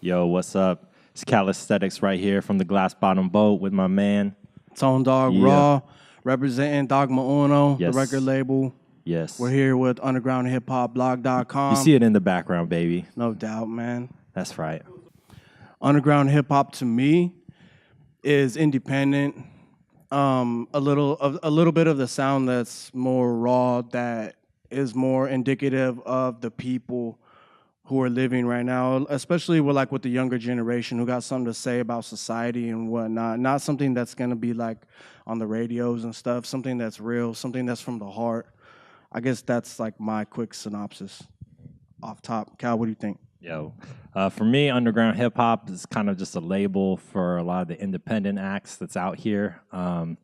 Yo, what's up? It's Calisthenics right here from the Glass Bottom Boat with my man. Tone Dog Yeah. Raw, representing Dogma Uno, the Yes. record label. Yes. We're here with undergroundhiphopblog.com. You see it in the background, baby. No doubt, man. That's right. Underground hip hop to me is independent. A little bit of the sound that's more raw, that is more indicative of the people who are living right now, especially with the younger generation who got something to say about society and whatnot. Not something that's gonna be like on the radios and stuff. Something that's real, something that's from the heart. I guess that's like my quick synopsis off top. Cal, what do you think? Yo, for me, underground hip hop is kind of just a label for a lot of the independent acts that's out here. A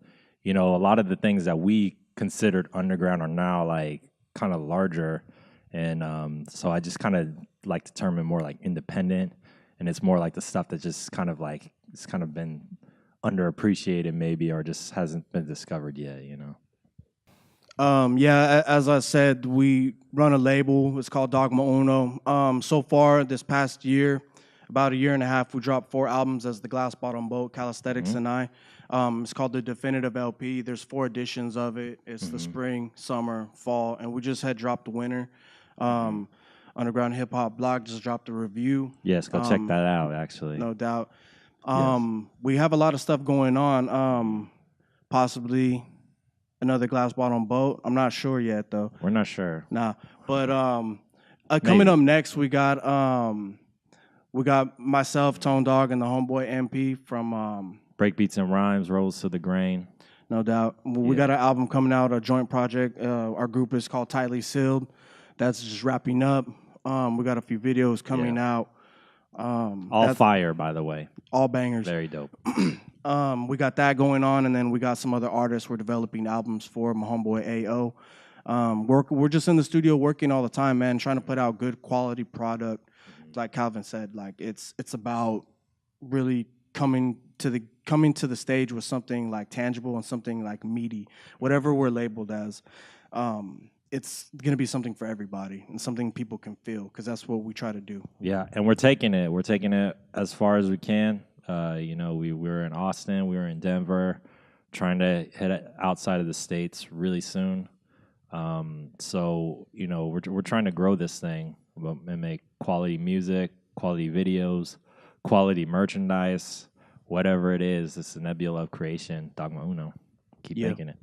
lot of the things that we considered underground are now like kind of larger, and so I just kind of like to term it more like independent, and it's more like the stuff that just kind of like it's kind of been underappreciated maybe or just hasn't been discovered yet. As I said, we run a label. It's called Dogma Uno. So far, this past year, about a year and a half, we dropped 4 albums as the Glass Bottom Boat, Calisthenics and I. It's called the Definitive LP. There's 4 editions of it. It's the spring, summer, fall, and we just had dropped the winter. Underground Hip Hop Blog just dropped a review. Yes, go check that out, actually. No doubt. We have a lot of stuff going on. Possibly another Glass Bottom Boat. I'm not sure yet, though. We're not sure. Nah, but coming up next, we got myself, Tone Dog, and the homeboy MP from Breakbeats and Rhymes, Rolls to the Grain. No doubt. We got an album coming out, a joint project. Our group is called Tightly Sealed. That's just wrapping up. We got a few videos coming out. All fire, by the way. All bangers. Very dope. We got that going on, and then we got some other artists we're developing albums for. My homeboy AO. We're just in the studio working all the time, man, trying to put out good quality product. Like Calvin said, like it's about really coming to the stage with something like tangible and something like meaty, whatever we're labeled as. It's gonna be something for everybody and something people can feel, because that's what we try to do. Yeah, and we're taking it. We're taking it as far as we can. We were in Austin, we were in Denver, trying to head outside of the States really soon. We're trying to grow this thing and make quality music, quality videos, quality merchandise, whatever it is. It's a nebula of creation, Dogma Uno. Keep making it.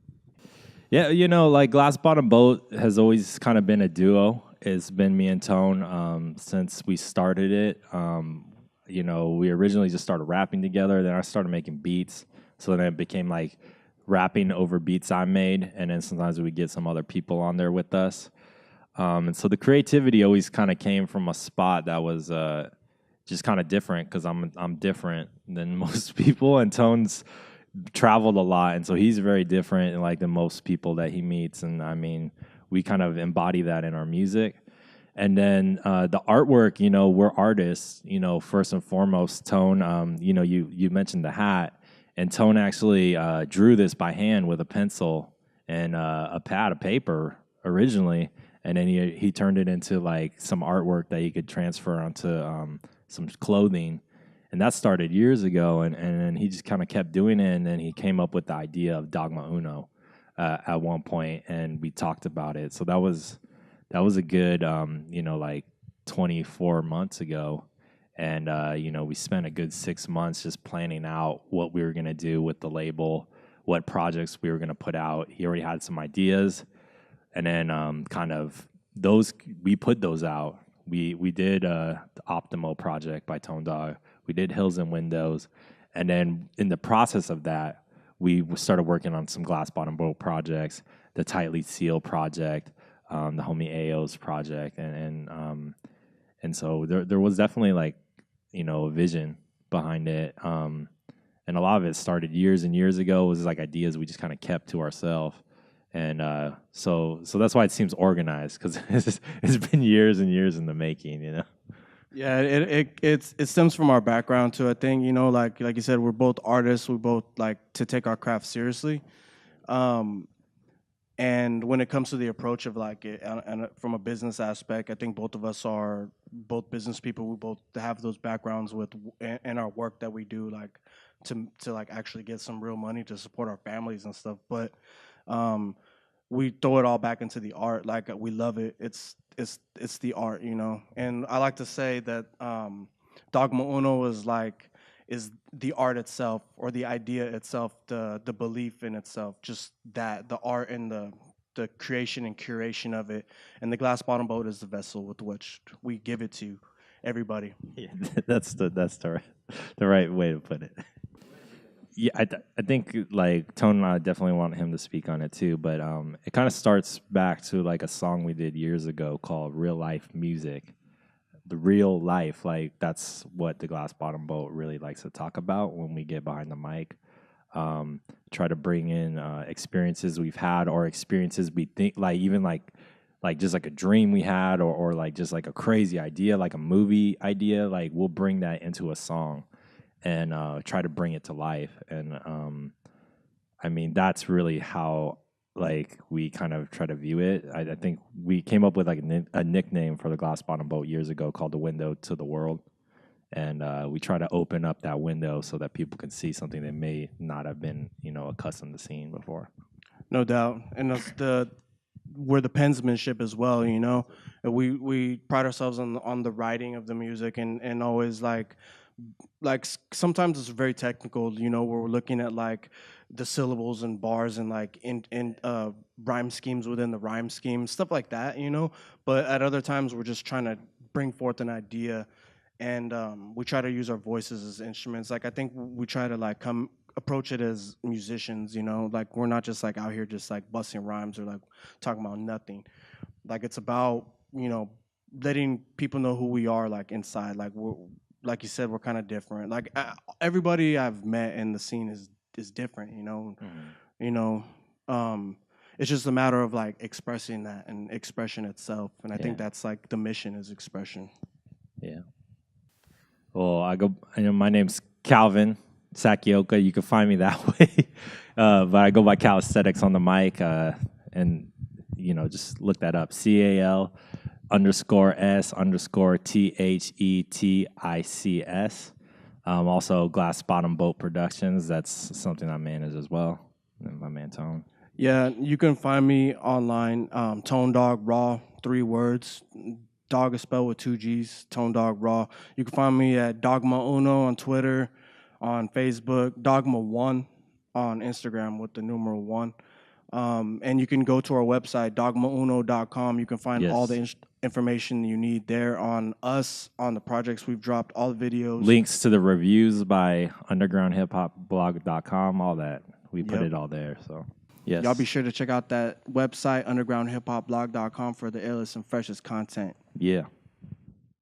Yeah, like Glass Bottom Boat has always kind of been a duo. It's been me and Tone since we started it. We originally just started rapping together. Then I started making beats. So then it became like rapping over beats I made. And then sometimes we would get some other people on there with us. And so the creativity always kind of came from a spot that was just kind of different, because I'm different than most people. And Tone's traveled a lot, and so he's very different than most people that he meets. And I mean, we kind of embody that in our music. And then the artwork, we're artists, first and foremost. Tone, you mentioned the hat, and Tone actually drew this by hand with a pencil and a pad of paper originally, and then he turned it into like some artwork that he could transfer onto some clothing. And that started years ago, and then he just kind of kept doing it, and then he came up with the idea of Dogma Uno at one point, and we talked about it. So that was a good, 24 months ago, and we spent a good 6 months just planning out what we were gonna do with the label, what projects we were gonna put out. He already had some ideas, and then we put those out. We did the Optimo project by Tone Dog. We did Hills and Windows, and then in the process of that, we started working on some Glass Bottom Boat projects, the Tightly Sealed project, the homie AO's project, and so there was definitely a vision behind it, and a lot of it started years and years ago. It was like ideas we just kind of kept to ourselves, and so that's why it seems organized, because it's been years and years in the making. Yeah, it stems from our background too. I think like you said, we're both artists. We both like to take our craft seriously. And when it comes to the approach of like it, and from a business aspect, I think both of us are both business people. We both have those backgrounds with in our work that we do, like to like actually get some real money to support our families and stuff. But um, we throw it all back into the art. Like we love it. It's the art, you know. And I like to say that Dogma Uno is the art itself or the idea itself, the belief in itself, just that the art and the creation and curation of it. And the glass bottom boat is the vessel with which we give it to everybody. Yeah, that's the right way to put it. Yeah, I think like Tone and I definitely want him to speak on it too, but it kind of starts back to like a song we did years ago called "Real Life Music." The real life, like that's what the Glass Bottom Boat really likes to talk about when we get behind the mic. Try to bring in experiences we've had or experiences we think like even like just like a dream we had or like just like a crazy idea, like a movie idea. Like we'll bring that into a song and try to bring it to life. And I mean, that's really how like we kind of try to view it. I think we came up with like a nickname for the Glass Bottom Boat years ago called the Window to the World. And we try to open up that window so that people can see something they may not have been, you know, accustomed to seeing before. No doubt, and that's we're the pensmanship as well. You know, we pride ourselves on the writing of the music and always like sometimes it's very technical. You know, where we're looking at like the syllables and bars and like in rhyme schemes within the rhyme scheme, stuff like that. You know, but at other times we're just trying to bring forth an idea and we try to use our voices as instruments. Like I think we try to like come approach it as musicians, you know, like we're not just like out here just like busting rhymes or like talking about nothing. Like it's about, you know, letting people know who we are like inside. Like we're like you said, we're kind of different. Like everybody I've met in the scene is different, you know. You know, it's just a matter of like expressing that and expression itself. And I think that's like the mission is expression. Yeah. Well, I know my name's Calvin Sakioka. You can find me that way. But I go by Calisthenics on the mic. And, you know, just look that up. CAL_S_THETICS. Also, Glass Bottom Boat Productions. That's something I manage as well. And my man Tone. Yeah, you can find me online. Tone Dog Raw, 3 words. Dog is spelled with 2 G's. Tone Dog Raw. You can find me at Dogma Uno on Twitter, on Facebook, Dogma One on Instagram with the numeral 1. And you can go to our website, dogmauno.com. You can find all the information you need there on us, on the projects we've dropped, all the videos. Links to the reviews by undergroundhiphopblog.com, all that. We put it all there. So, yes. Y'all be sure to check out that website, undergroundhiphopblog.com, for the illest and freshest content. Yeah.